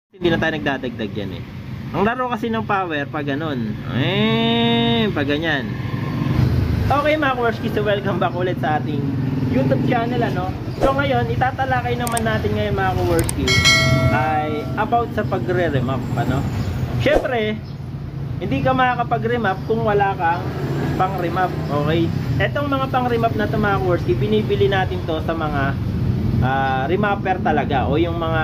Hindi na tayo nagdadagdag yan eh. Ang laro kasi ng power pag ganun. Pag ganyan. Okay mga Kaworski, so welcome back ulit sa ating YouTube channel ano. So ngayon, itatalakay naman natin ngayon mga Kaworski ay about sa pagre-remap ano. Syempre, hindi ka makakapag-remap kung wala kang pang-remap, okay? Etong mga pang-remap na ito mga Kaworski, binibili natin to sa mga remapper talaga o yung mga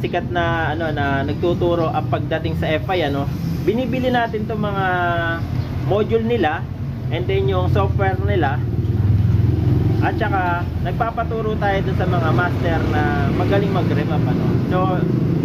sikat na ano na nagtuturo ang pagdating sa FI ano. Binibili natin 'tong mga module nila and then yung software nila. At saka nagpapaturo tayo dun sa mga master na magaling mag-remap ano. So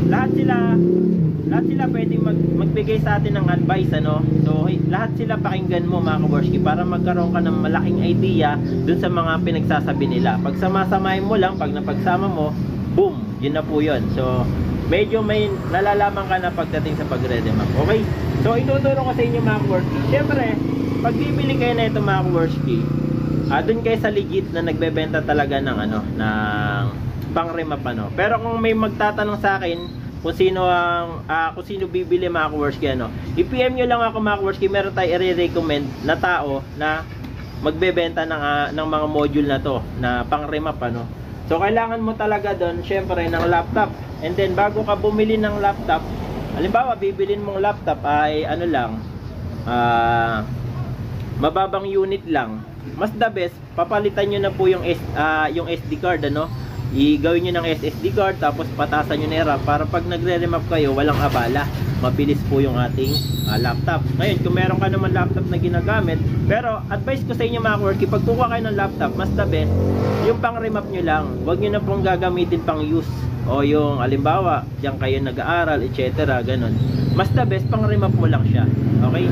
lahat sila pwedeng magbigay sa atin ng advice ano. So lahat sila pakinggan mo mga Kaworski para magkaroon ka ng malaking idea dun sa mga pinagsasabi nila. Pag sama-samahin mo lang, pag napagsama mo, boom, yun na po yun. So medyo may nalalaman ka na pagdating sa pagre-remap. Okay? So ituturo ko sa inyo mga Kaworski. Syempre, pag bibili kayo na ito mga Kaworski, dun kayo sa legit na nagbebenta talaga ng ano, ng pang-remap ano. Pero kung may magtatanong sa akin kung sino bibili mga Kaworski ano, i-PM nyo lang ako mga Kaworski. Meron tayo i-recommend na tao na magbebenta ng mga module na to na pang-remap ano. So kailangan mo talaga doon syempre ng laptop. And then bago ka bumili ng laptop, halimbawa bibilin mong laptop ay ano lang, mababang unit lang. Mas the best, papalitan nyo na po yung SD card ano. Igawin nyo ng SSD card tapos patasan nyo na RAM para pag nagre-remap kayo walang abala. Mabilis po yung ating laptop. Ngayon kung meron ka naman laptop na ginagamit, pero advice ko sa inyo mga Kaworski, pag kukuha kayo ng laptop, mas the best yung pang remap nyo lang. Huwag nyo na pong gagamitin pang use o yung halimbawa diyan kayo nag-aaral etc. Ganun. Mas the best pang remap mo lang siya. Okay?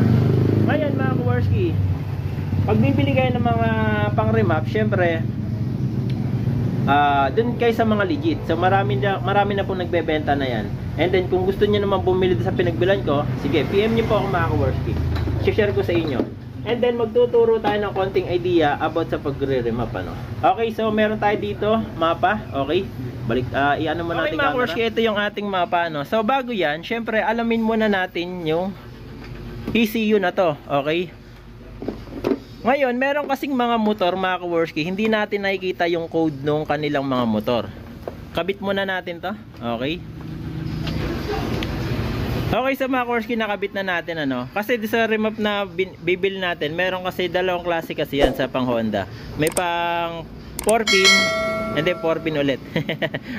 Ngayon mga Kaworski, pag bibili kayo ng mga pang remap, syempre dun kayo sa mga legit. So marami na pong nagbebenta na yan. And then kung gusto niyo naman bumili sa pinagbilan ko, sige, PM niyo po ako mga Kaworski. I-share ko sa inyo. And then magtuturo tayo ng konting idea about sa pagre-remap ano. Okay, so meron tayo dito mapa. Okay. Balik i-ano mo natin mga Kaworski, ito yung ating mapa ano. So bago yan, syempre alamin muna natin yung ECU na to. Okay? Ngayon, meron kasing mga motor mga Kaworski, hindi natin nakikita yung code nung kanilang mga motor. Kabit muna natin to. Okay? Okay, so mga Kaworski, nakabit na natin ano. Kasi sa remap na bibili natin, meron kasi dalawang klase kasi yan sa pang Honda. May pang 4 pin and then 4 pin ulit.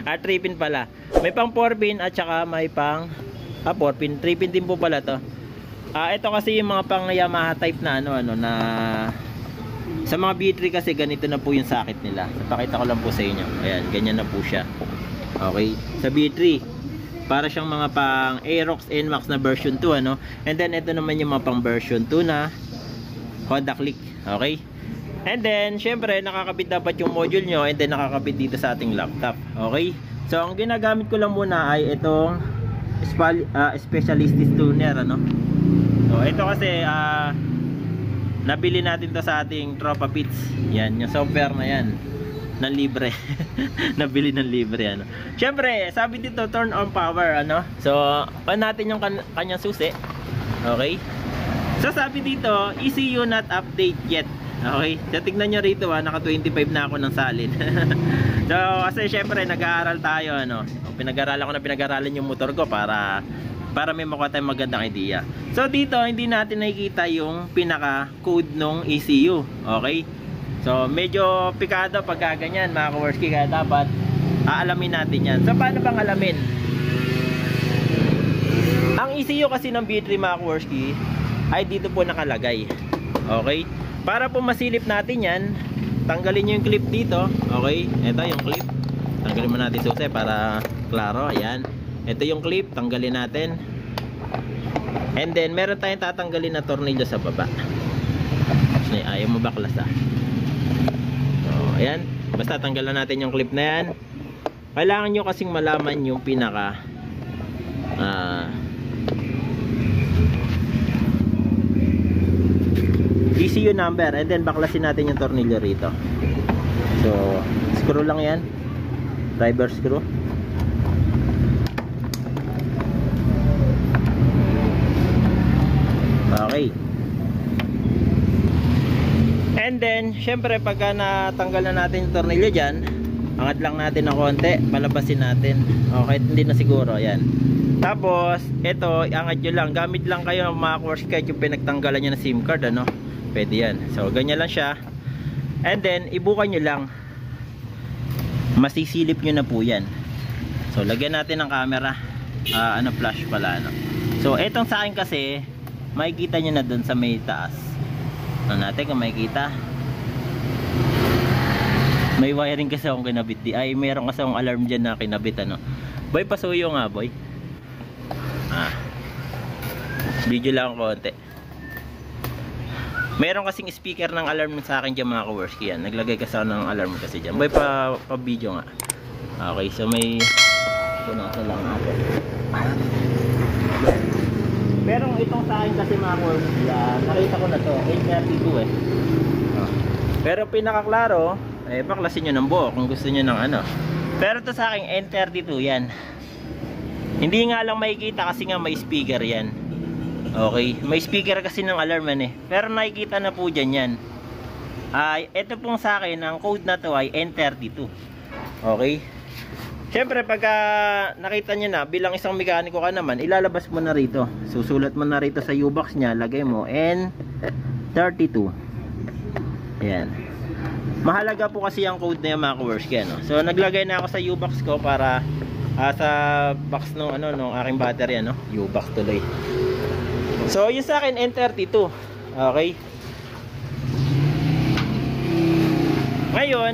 3 pin pala. May pang 4 pin at saka may pang 4 pin. 3 pin din po pala to. Ito kasi yung mga pang Yamaha type na ano na sa mga B3 kasi ganito na po yung sakit nila. Ipakita ko lang po sa inyo. Ayan, ganyan na po siya. Okay, sa B3 para siyang mga pang Aerox NMAX na version 2 ano. And then ito naman yung mga pang version 2 na Honda Click. Okay? And then syempre nakakabit dapat yung module nyo and then nakakabit dito sa ating laptop. Okay? So ang ginagamit ko lang muna ay itong Specialist Tuner ano. So ito kasi nabili natin to sa ating Tropa Pits. Yan, yung software na yan na libre. Nabili ng libre ano. Syempre, sabi dito turn on power ano. So, on natin yung kanyang susi. Okay? So sabi dito, ECU not update yet. Okay? So tignan nyo rito naka 25 na ako ng salin. So kasi syempre nag-aaral tayo ano. Pinag-aralan yung motor ko para may makuha tayong magandang idea. So dito hindi natin nakikita yung pinaka code ng ECU. Okay? So medyo pikado pagka ganyan mga Kaworski, kaya dapat aalamin natin yan. So paano bang alamin? Ang ECU kasi ng B3 mga Kaworski ay dito po nakalagay. Okay? Para po masilip natin yan, tanggalin nyo yung clip dito. Okay? Ito yung clip. Tanggalin mo natin susi para klaro. Ayan. Ito yung clip, tanggalin natin. And then meron tayong tatanggalin na tornilyo sa baba. Ayaw mo baklas So ayan, basta tanggalan natin yung clip na yan. Kailangan nyo kasing malaman yung pinaka ECU number and then baklasin natin yung tornilyo rito. So screw lang yan, driver screw. then syempre pagka natanggal na natin yung tornilyo dyan, angat lang natin ng konti, palabasin natin. Okay, hindi na siguro, yan. Tapos ito, angat nyo lang, gamit lang kayo mga course kahit yung pinagtanggalan nyo na SIM card, ano, pwede yan. So ganyan lang siya, and then ibukan nyo lang, masisilip nyo na po yan. So lagyan natin ng camera, flash pala, ano. So etong sa akin kasi makikita nyo na dun sa may taas. Ano natin kung makikita, may wiring kasi akong kinabit ay mayroon kasi akong alarm dyan na kinabit, ano. Boy, pasuyo nga boy. Video lang konti. Meron kasing speaker ng alarm sa akin dyan mga kaworski, yan. Naglagay kasi ako ng alarm kasi dyan. Boy, pa video nga. Okay, so may punasan lang natin. Pero itong sa akin kasi mga kaworski, nakita ko na to, 832 eh. Pero pinakaklaro, baklasin nyo ng buo kung gusto nyo ng ano. Pero to sa akin N32 yan. Hindi nga lang makikita kasi nga may speaker yan. Okay, may speaker kasi ng alarm yan eh. Pero nakikita na po dyan yan. Ito pong sa akin, ang code na to ay N32. Okay. Siyempre pagka nakita nyo na, bilang isang mekaniko ka naman, ilalabas mo na rito. Susulat mo na rito sa U-box nya, lagay mo N32. Ayan. Mahalaga po kasi ang code na yung mga kaworski, ano. So naglagay na ako sa U-box ko para sa box nung aking battery, ano, U-box tuloy. So yung sa akin N32. Okay. Ngayon,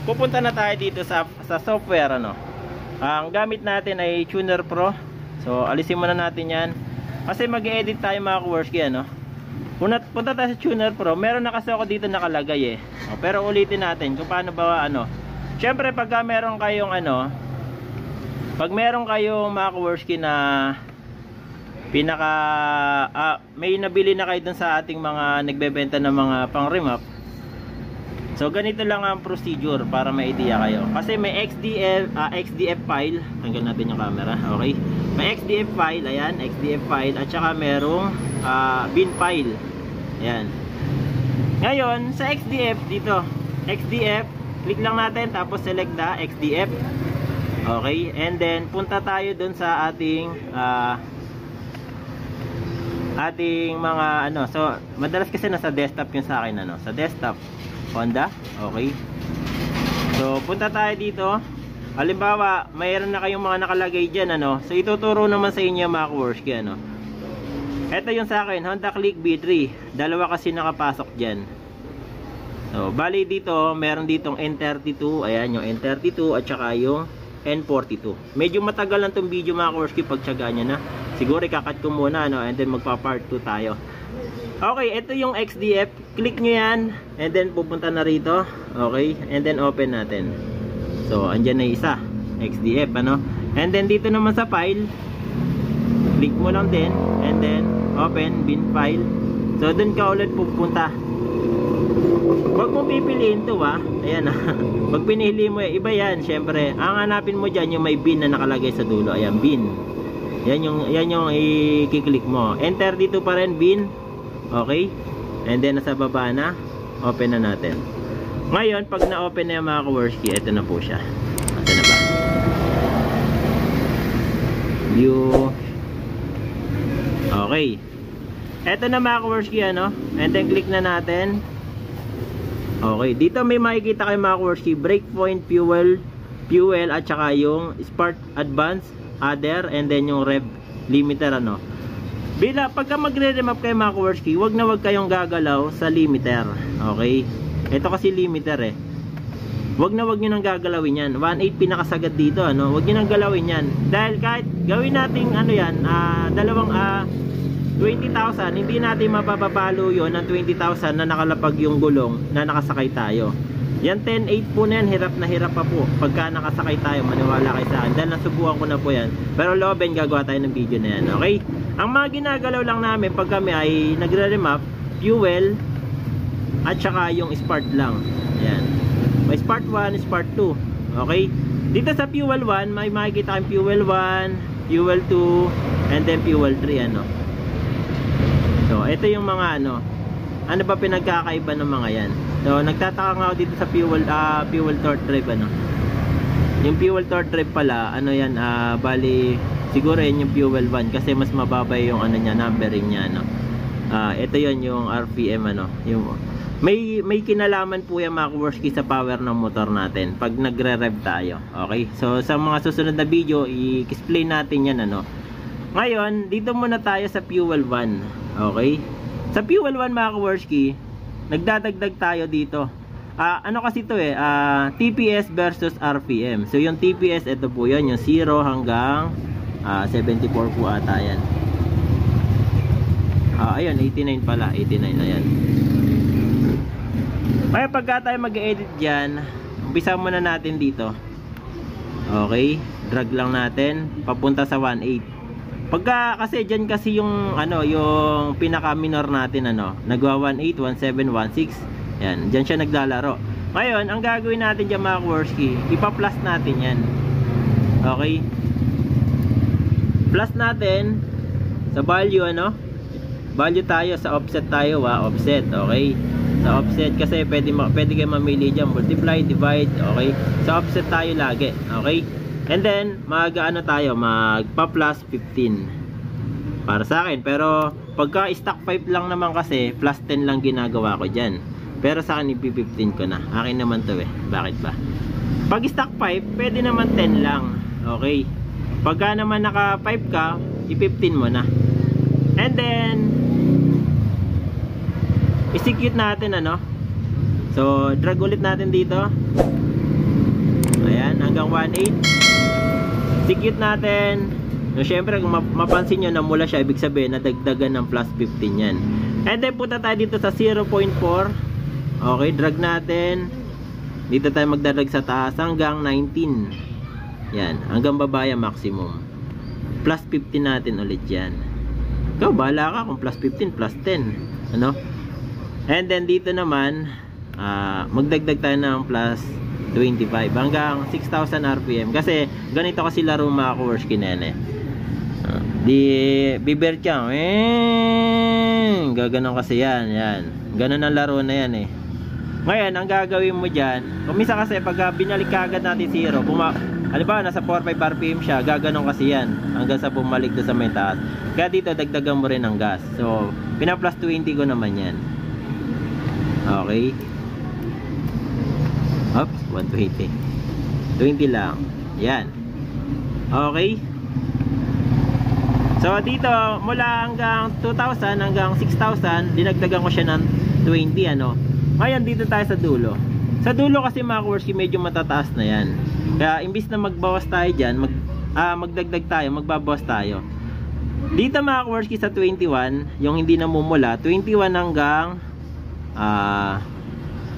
pupunta na tayo dito sa software, ano. Ang gamit natin ay Tuner Pro. So alisin muna natin 'yan. Kasi mag-edit tayo mga kaworski, ano. Punta tayo sa Tuner Pro. Meron na kasi ako dito nakalagay eh. Pero ulitin natin kung paano ba, ano. Syempre pagka meron kayong pag meron kayong mga kaworski na may nabili na kayo dun sa ating mga nagbebenta ng mga pang remap. So ganito lang ang procedure para may idea kayo. Kasi may XDF file. Tanggal natin yung camera. Okay. May XDF file, ayan, XDF file, at saka merong bin file. Ayan. Ngayon, sa XDF dito, XDF, click lang natin tapos select the XDF. Okay, and then punta tayo dun sa ating mga so madalas kasi nasa desktop yung sa akin, sa desktop Honda. Okay, so punta tayo dito. Halimbawa mayroon na kayong mga nakalagay dyan, so ituturo naman sa inyo mga kaworski, ito yung sa akin, Honda Click B3, dalawa kasi nakapasok dyan. So bali dito meron ditong N32, ayan yung N32 at saka yung N42. Medyo matagal lang tong video mga kaworski, pagtsagaan nyo na. Siguro ikakat ko muna, and then magpa part 2 tayo. Okay, ito yung XDF. Click nyo yan, and then pupunta na rito. Okay, and then open natin. So andyan na isa, XDF, and then dito naman sa file, click mo lang din, and then open bin file. So dun ka ulit pupunta. Huwag mong pipiliin to, ayan. Pag pinili mo, iba yan. Syempre, ang hanapin mo dyan yung may bin na nakalagay sa dulo. Ayan, bin. Yan yung i-click mo. Enter dito pa rin, bin. Okay, and then nasa baba na, open na natin. Ngayon pag na-open na yung mga kaworski, ito na po siya. Ito na ba? View. Okay, ito na mga kaworski, and then click na natin. Okay, dito may makikita kayo mga kaworski, breakpoint, fuel at saka yung Spark Advance, other, and then yung rev limiter, pagka magre-remap kayo mga kaworski, wag na wag kayong gagalaw sa limiter. Okay, ito kasi limiter eh. Wag na wag nyo nang gagalawin yan. 1.8 pinakasagad dito, wag nyo nang galawin yan, dahil kahit gawin nating dalawang 20,000, hindi natin mapapapalo yon ng 20,000 na nakalapag yung gulong na nakasakay tayo. Yan 10.8 po na yan, hirap na hirap pa po pagka nakasakay tayo, maniwala kayo sa akin, dahil nasubukan ko na po yan. Pero loobin, gagawa tayo ng video na yan. Okay, ang mga ginagalaw lang namin pag kami ay nagre-remap, fuel at saka yung spark lang. Ayan, may spark 1, spark 2. Okay, dito sa fuel 1 may makikita kayong fuel 1, fuel 2, and then fuel 3. So ito yung mga ano ba pinagkakaiba ng mga yan. So nagtataka nga ako dito sa fuel torch drive ano. Yung fuel torch drive pala, ano yan, bali siguro yan yung fuel 1 kasi mas mababa yung ano niya, numbering niya no. Ito yon yung RPM ano, yung may kinalaman po yan mga kaworski sa power ng motor natin pag nagre-rev tayo. Okay? So sa mga susunod na video, i-explain natin yan ano. Ngayon, dito muna tayo sa fuel 1. Okay? Sa fuel 1 mga kaworski, nagdadagdag tayo dito. Ano kasi ito TPS versus RPM. So yung TPS, ito po yun, yung 0 hanggang 74 po ata yan. Ayun, 89 pala, 89, ayan. Kaya pagka tayo mag-edit dyan, umpisa muna natin dito. Okay, drag lang natin papunta sa 1.8. Pagka kasi dyan kasi yung ano, yung pinaka minor natin ano, nagwa 1.8, 1.7, 1.6. Yan, dyan siya naglalaro. Ngayon, ang gagawin natin dyan mga kaworski, ipa-plus natin yan. Okay, plus natin sa value ano, value tayo sa offset tayo offset. Okay, sa offset kasi pwede kayo mamili dyan, multiply, divide. Okay, sa offset tayo lagi. Okay, and then mag-ano tayo, magpa-plus 15 para sa akin. Pero pagka stock 5 lang naman kasi, plus 10 lang ginagawa ko dyan. Pero sa akin ipi-15 ko na. Akin naman to bakit ba? Pag stock 5, pwede naman 10 lang. Okay, pagka naman naka 5 ka, i-15 mo na. And then execute natin ano. So drag ulit natin dito. Ayan, hanggang 1.8. Execute natin. No, syempre kung mapansin nyo na mula siya, ibig sabihin nadagdagan ng plus 15 yan. And then punta tayo dito sa 0.4. Okay, drag natin. Dito tayo magdadrag sa taas hanggang 19. Yan, hanggang baba yung maximum. Plus 15 natin ulit yan. Ikaw, bahala ka kung plus 15, plus 10. Ano? And then dito naman, magdagdag tayo ng plus 25 hanggang 6,000 RPM. Kasi ganito kasi laro mga kaworski nene. Di bibert ka. Gaganon kasi yan. Ganon ang laro na yan eh. Ngayon, ang gagawin mo dyan, kumisa kasi pag binalik ka agad natin 0, halimbawa nasa 4-5 RPM siya, gaganon kasi yan hanggang sa bumalik doon sa may taas. Kaya dito dagdagan mo rin ng gas. So pina-plus 20 ko naman yan. Okay, oops, 120, 20 lang yan. Okay, so dito mula hanggang 2,000 hanggang 6,000 dinagdagan ko siya ng 20 ano. Ngayon dito tayo sa dulo. Sa dulo kasi mga kaworski medyo matataas na yan. Kaya imbis na magbawas tayo dyan, magdagdag tayo, magbabawas tayo. Dito mga kaworski sa 21, yung hindi namumula, 21 hanggang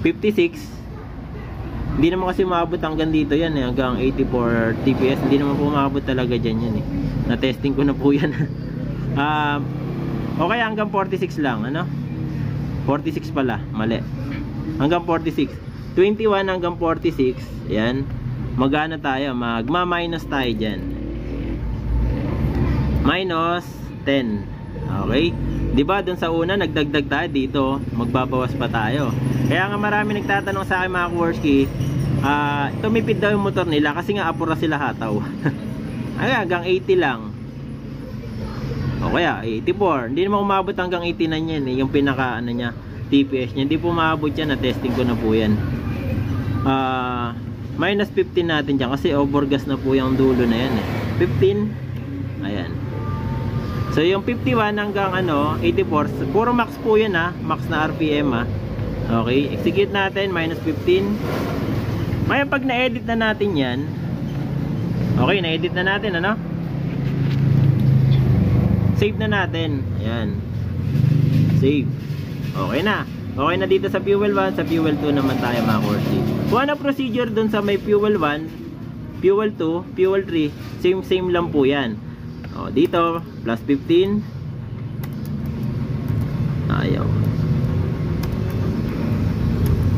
56. Hindi naman kasi maabot hanggang dito yan hanggang 84 TPS. Hindi naman po maabot talaga dyan yan na-testing ko na po yan. Okay, hanggang 46 lang ano? 46 pala, mali. Hanggang 46. 21 hanggang 46. Yan. Magana tayo, magma-minus tayo dyan. Minus 10. Okay, diba dun sa una nagdagdag tayo, dito magbabawas pa tayo. Kaya nga marami nagtatanong sa akin mga kaworski, tumipid daw yung motor nila kasi nga apura sila hataw. Ay, hanggang 80 lang. O kaya 84. Hindi naman umabot hanggang 89 yan yung pinaka ano niya, TPS niya. Hindi po umabot yan, na testing ko na po yan. Minus 15 natin dyan kasi overgas na po yung dulo na yan 15. Ayan. So yung 51 hanggang 84, puro max po yan max na RPM Okay, execute natin, minus 15. Ngayon pag na-edit na natin yan, okay, na-edit na natin save na natin. Ayan, save. Okay na. Okay na dito sa fuel 1, sa fuel 2 naman tayo mga kaworski. Kung ano procedure dun sa may fuel 1, fuel 2, fuel 3, same lang po yan. Dito plus 15.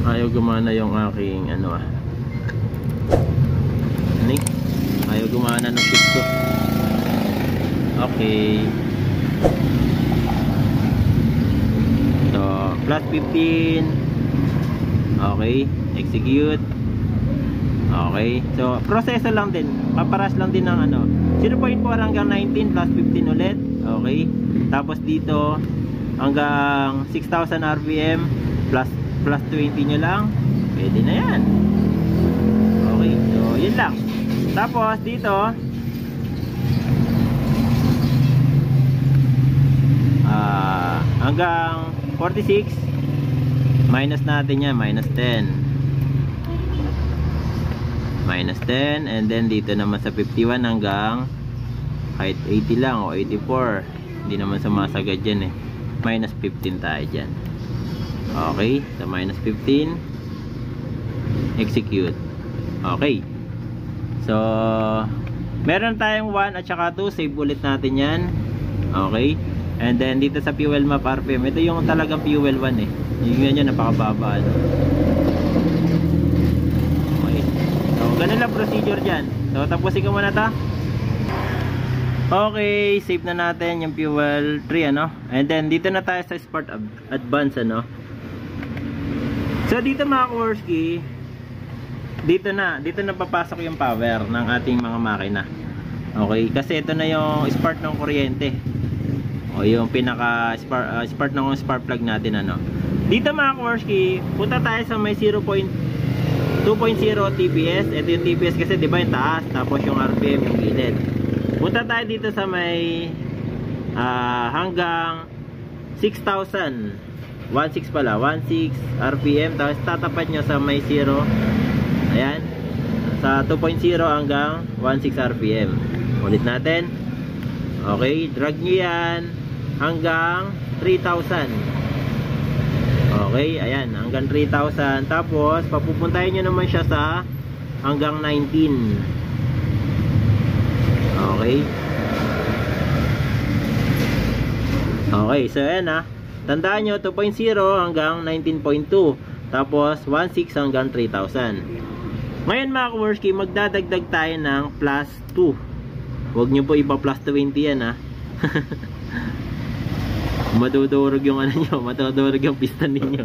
Ayaw gumana yung aking ayaw gumana ng switch ko. Okay, so plus 15. Okay, execute. Okay, so proseso lang din, paparas lang din ng ano 0.4 hanggang 19 plus 15 ulit. Okay, tapos dito hanggang 6,000 rpm plus 20 nyo lang, pwede na yan. Okay, so yun lang. Tapos dito hanggang 46 minus natin yan, minus 10, and then dito naman sa 51 hanggang kahit 80 lang o 84, hindi naman sumasagad yan eh, minus 15 tayo dyan. Okay, so minus 15, execute. Okay, so meron tayong 1 at saka 2, save ulit natin yan. Okay, and then dito sa fuel map RPM, ito yung talagang fuel 1 eh, yung ganyan napakababa ano. Ganun lang procedure dyan. So tapusin ko muna ta. Okay, save na natin yung fuel 3 ano. And then dito na tayo sa Sport Advance ano. So dito mga Kowarski, dito na papasok yung power ng ating mga makina. Okay, kasi ito na yung spark ng kuryente. O yung pinaka spark ng spark plug natin ano. Dito mga Kowarski, punta tayo sa may 2.0 TPS. Ito yung TPS kasi diba yung taas, tapos yung RPM yung gilid. Punta tayo dito sa may hanggang 6,000 16 pala, 16 RPM. Tapos tatapat nyo sa may 0. Ayan, sa 2.0 hanggang 16 RPM. Ulit natin. Okay, drag nyo yan hanggang 3,000. Okay, ayan, hanggang 3,000. Tapos, papupuntahin nyo naman siya sa hanggang 19. Okay. Okay, so ayan tandaan nyo, 2.0 hanggang 19.2. Tapos, 1.6 hanggang 3,000. Ngayon mga Kowarski, magdadagdag tayo ng plus 2. Huwag nyo po ipa plus 20 yan madudurog yung ano nyo, matudurog yung piston ninyo.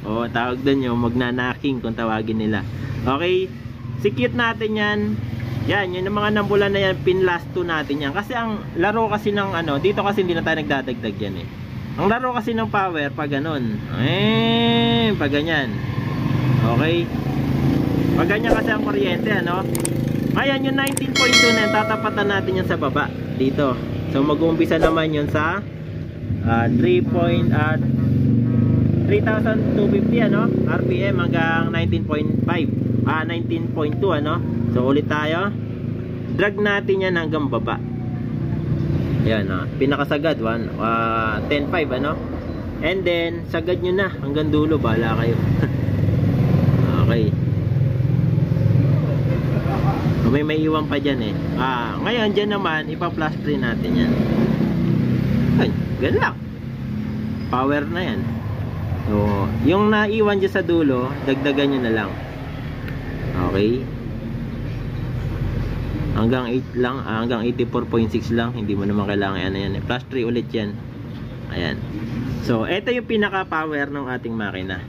O tawag doon yung magnanaking kung tawagin nila. Okay, sikit natin yan. Yan, yung mga nambulan na yan, pin last 2 natin yan. Kasi ang laro kasi ng ano, dito kasi hindi na tayo nagdadagdag yan eh. Ang laro kasi ng power pag ganun, pag ganyan. Okay, pag ganyan kasi ang kuryente ano. Ngayon yung 19.2 na yan, tatapatan natin yan sa baba dito. So mag-uumpisa naman yun sa 3,250 ano, RPM hanggang 19.5 19.2 ano. So ulit tayo, drag natin yan hanggang baba. Yan pinakasagad 10.5 ano. And then sagad nyo na hanggang dulo, bahala kayo. Okay, may iwan pa dyan eh. Ngayon dyan naman ipa-plus 3 natin yan. Ay, ganun lang. Power na yan. So, yung naiwan dyan sa dulo, dagdagan nyo na lang. Okay. Hanggang 8 lang, hanggang 84.6 lang. Hindi mo naman kailangan yan. Plus 3 ulit yan. Ayan. So, ito yung pinaka-power ng ating makina.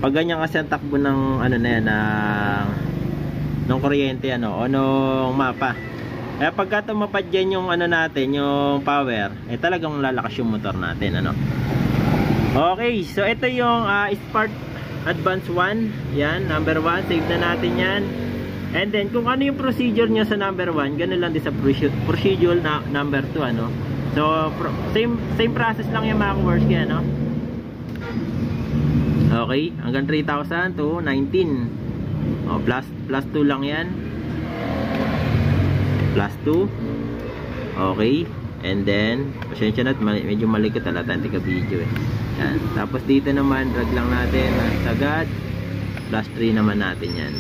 Pag ganyan kasi ang takbo ng ano na yan, ng kuryente ano, o ng mapa. Kaya pagka tumapad dyan yung ano natin, yung power, talagang lalakas yung motor natin ano. Okay, so ito yung Sport Advance 1. Yan, number 1, save na natin yan. And then kung ano yung procedure nyo sa number 1, ganun lang din sa procedure na number 2 ano. So same process lang yung mga Kowarski ano. Okay, hanggang 3,000 to 19. Plus 2 lang yan. Plus 2. Okay. And then, pasensya na, medyo malikot halata yung tika-video eh. Yan. Tapos dito naman, drag lang natin sagad. Plus 3 naman natin yan.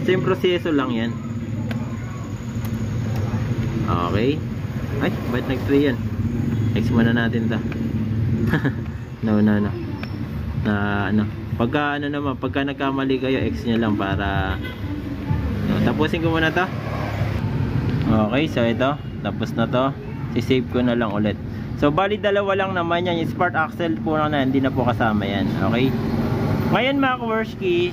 Same proseso lang yan. Okay. Ay, ba't nag-3 yan? X muna natin to. No. Pagka naman, pagka nagkamali kayo, X nyo lang para tapusin ko muna to. Okay, so ito tapos na to, sisave ko na lang ulit. So bali dalawa lang naman yan. Yung spark axle po na hindi na po kasama yan. Okay. Ngayon mga kaworski,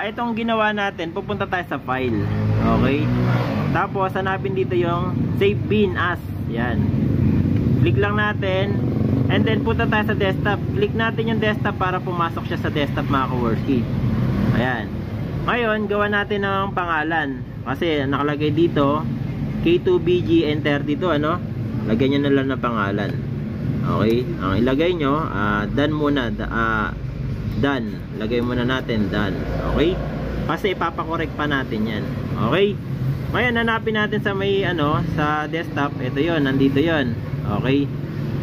itong ginawa natin, pupunta tayo sa file. Okay. Tapos hanapin dito yung save bin as. Yan. Click lang natin. And then punta tayo sa desktop. Click natin yung desktop para pumasok siya sa desktop mga kaworski. Ayan. Ngayon, gawa natin ng pangalan. Kasi nakalagay dito K2BG N32, ano? Lagyan nyo na lang ng pangalan. Okay? Ang ilagay nyo, done muna. Done. Lagay muna natin done. Okay? Kasi ipapakorek pa natin yan. Okay? Ngayon, hanapin natin sa may, sa desktop. Ito yon, nandito yon. Okay?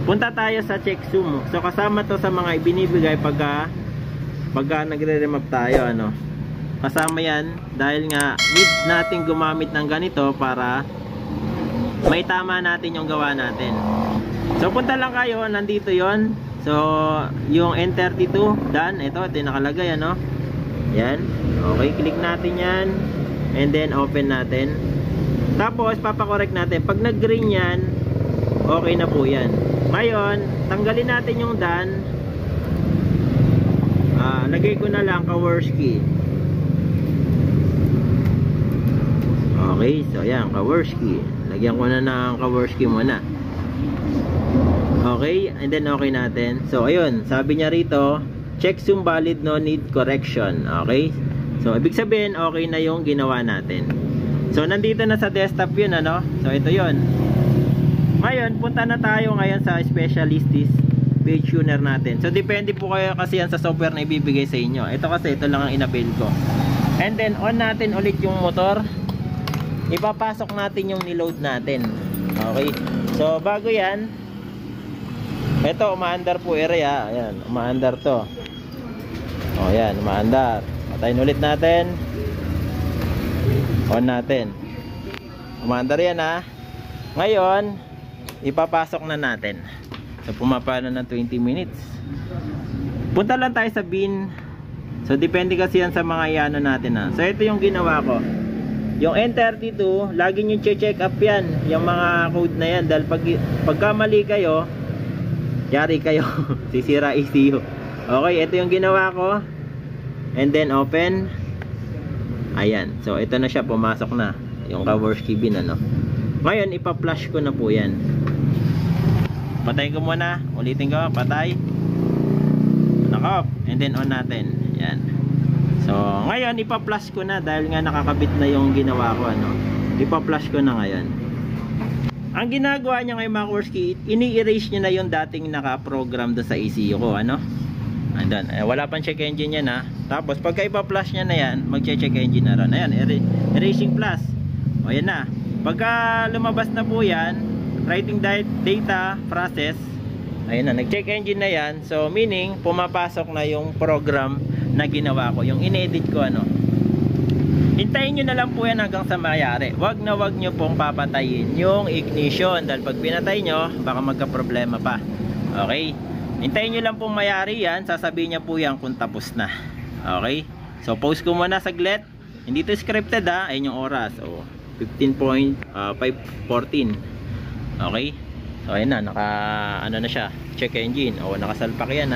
Punta tayo sa checksum. So, kasama to sa mga ibinibigay pagka nagre-remap tayo, kasama yan dahil nga need natin gumamit ng ganito para may tama natin yung gawa natin. So punta lang kayo, nandito yon. So yung N32 done, ito nakalagay, yan. Okay, click natin yan and then open natin. Tapos papakorek natin. Pag nag green yan, okay na po yan. Ngayon tanggalin natin yung done. Lagay ko na lang kaworski. Okay, so yan, kaworski. Lagyan ko na ng kaworski muna. Okay, and then okay natin. So ayun, sabi niya rito, checksum valid, no need correction. Okay, so ibig sabihin okay na yung ginawa natin. So nandito na sa desktop yun, so ito yun. Ngayon, punta na tayo ngayon sa specialist page tuner natin. So depende po kayo kasi yan sa software na ibibigay sa inyo. Ito kasi, ito lang ang inabil ko. And then on natin ulit yung motor. Ipapasok natin yung niload natin. Okay. So bago yan, ito umaandar po area. Ayan, umaandar to. O yan, umaandar. Patayin ulit natin. On natin. Umaandar yan, ha. Ngayon ipapasok na natin. So pumapalo ng 20 minutes. Punta lang tayo sa bin. So depende kasi yan sa mga yano natin, ha. So ito yung ginawa ko. Yung N32, lagi nyo check up yan, yung mga code na yan. Dahil pagka mali kayo, yari kayo. Sisira ECU. Okay, ito yung ginawa ko. And then open. Ayan, so ito na siya, pumasok na yung kaworski bin, Ngayon ipa-flash ko na po yan. Patayin ko muna. Ulitin ko, patay. Knock off. And then on natin. Yan. So, ngayon ipa-flash ko na dahil nga nakakabit na yung ginawa ko, Ipa-flash ko na ngayon. Ang ginagawa niya ngayon mga kaworski, ini-erase niya na yung dating naka-program doon sa ECU ko, Andun. Wala pang check engine yan, Tapos pagka ipa-flash niya na yan, mag-check engine na rin. Ayan, erasing plus. O yan na. Pagka lumabas na po yan, writing data process. Ayun na, nag-check engine na yan. So meaning, pumapasok na yung program na ginawa ko, yung in-edit ko, Hintayin nyo na lang po yan hanggang sa mayari. Wag nyo pong papatayin yung ignition dahil pag pinatay nyo, baka magka-problema pa. Okay? Hintayin nyo lang pong mayari yan, sasabihin niya po yan kung tapos na. Okay? So pause ko muna saglit. Hindi to scripted, ayun yung oras. So 15.514. Okay? So ayun na, na siya, check engine. Nakasalpak yan,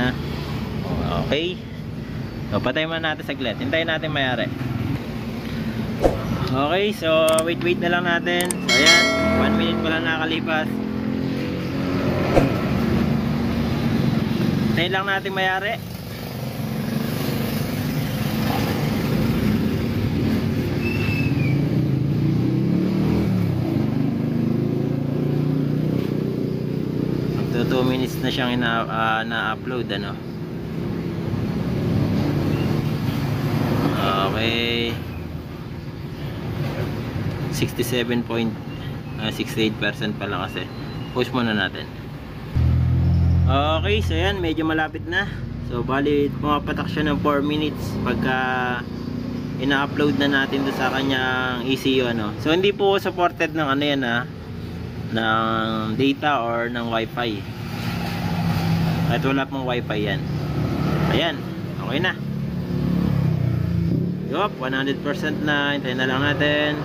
Okay? So patayin muna natin saglit. Hintayin natin mayari. Okay, so wait na lang natin. So ayan, 1 minute pa lang nakakalipas. Hintayin lang natin mayari. Up to 2 minutes na siyang na-upload, Okay, 67.68% pa lang kasi. Pause muna natin. Okay, so yan, medyo malapit na. So bali pumapatak siya ng 4 minutes pagka ina-upload na natin doon sa kanyang ECU, So hindi po supported ng yan, ng data or ng wifi. At wala pong wifi yan. Ayan, okay na. Yup, 100% na. Hintayin na lang natin.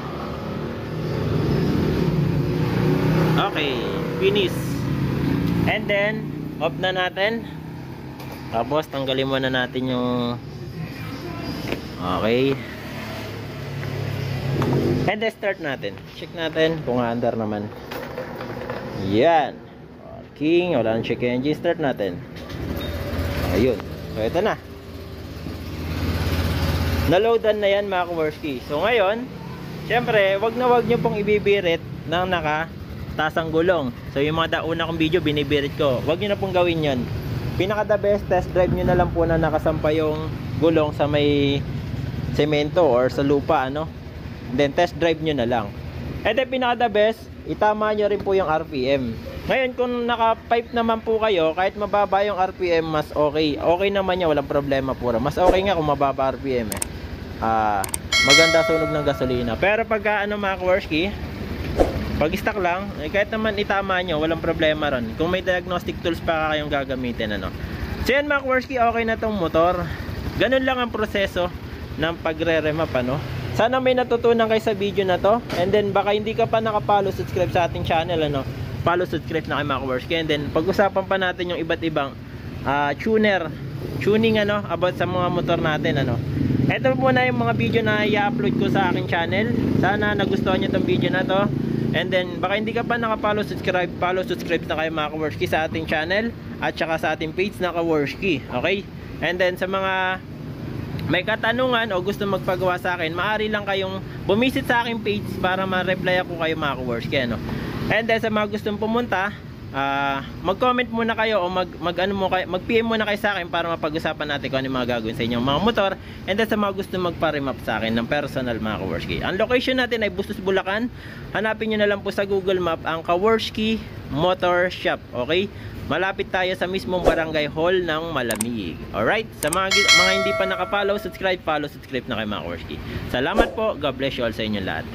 Okay, finish. And then, off na natin. Tapos, tanggalin muna natin yung... Okay. And then, start natin. Check natin kung andar naman. Yan. Working. Wala nang check engine. Start natin. Ayun. So, ito na. Naloadan na yan mga kaworski. So, ngayon, syempre, wag nyo pong ibibirit ng nakatasang gulong. So, yung mga dauna kong video, binibirit ko. Wag nyo na pong gawin yon. Pinaka the best, test drive nyo na lang po na nakasampa yung gulong sa may semento or sa lupa, ano. Then, test drive nyo na lang. And then, pinaka the best, itama nyo rin po yung RPM. Ngayon, kung naka-pipe naman po kayo, kahit mababa yung RPM, mas okay. Okay naman niya, walang problema po. Mas okay nga kung mababa RPM eh. Maganda sunog ng gasolina. Pero pagka ano mga kaworski, pag stock lang, eh, kahit naman itama nyo, walang problema ron. Kung may diagnostic tools pa kayong gagamitin, ano. So yan mga kaworski, okay na tong motor. Ganun lang ang proseso ng pagre-remap, ano. Sana may natutunan kayo sa video na to. And then baka hindi ka pa nakapalo, subscribe sa ating channel, ano. Follow, subscribe na kay mga kaworski. And then pag-usapan pa natin yung iba't ibang tuning, ano, about sa mga motor natin, ano. Ito po na yung mga video na i-upload ko sa aking channel. Sana nagustuhan nyo itong video na to. And then baka hindi ka pa nakapalo, subscribe, follow, subscribe na kayo mga kaworski sa ating channel at saka sa ating page na kaworski. Okay? And then sa mga may katanungan o gusto magpagawa sa akin, maaari lang kayong bumisit sa aking page para ma-reply ako kayo mga kaworski, ano. And then sa mga gustong pumunta, mag-comment muna kayo o mag-PM muna kayo sa akin para mapag-usapan natin kung ano yung mga gagawin sa inyong mga motor. And then sa mga gusto magpa-remap sa akin ng personal mga kaworski, ang location natin ay Bustos, Bulacan. Hanapin nyo na lang po sa Google Map ang Kaworski Motor Shop. Okay? Malapit tayo sa mismong barangay hall ng Malamig. Alright? Sa mga hindi pa nakapollow, subscribe, follow, subscribe na kayo mga kaworski. Salamat po. God bless you all sa inyong lahat.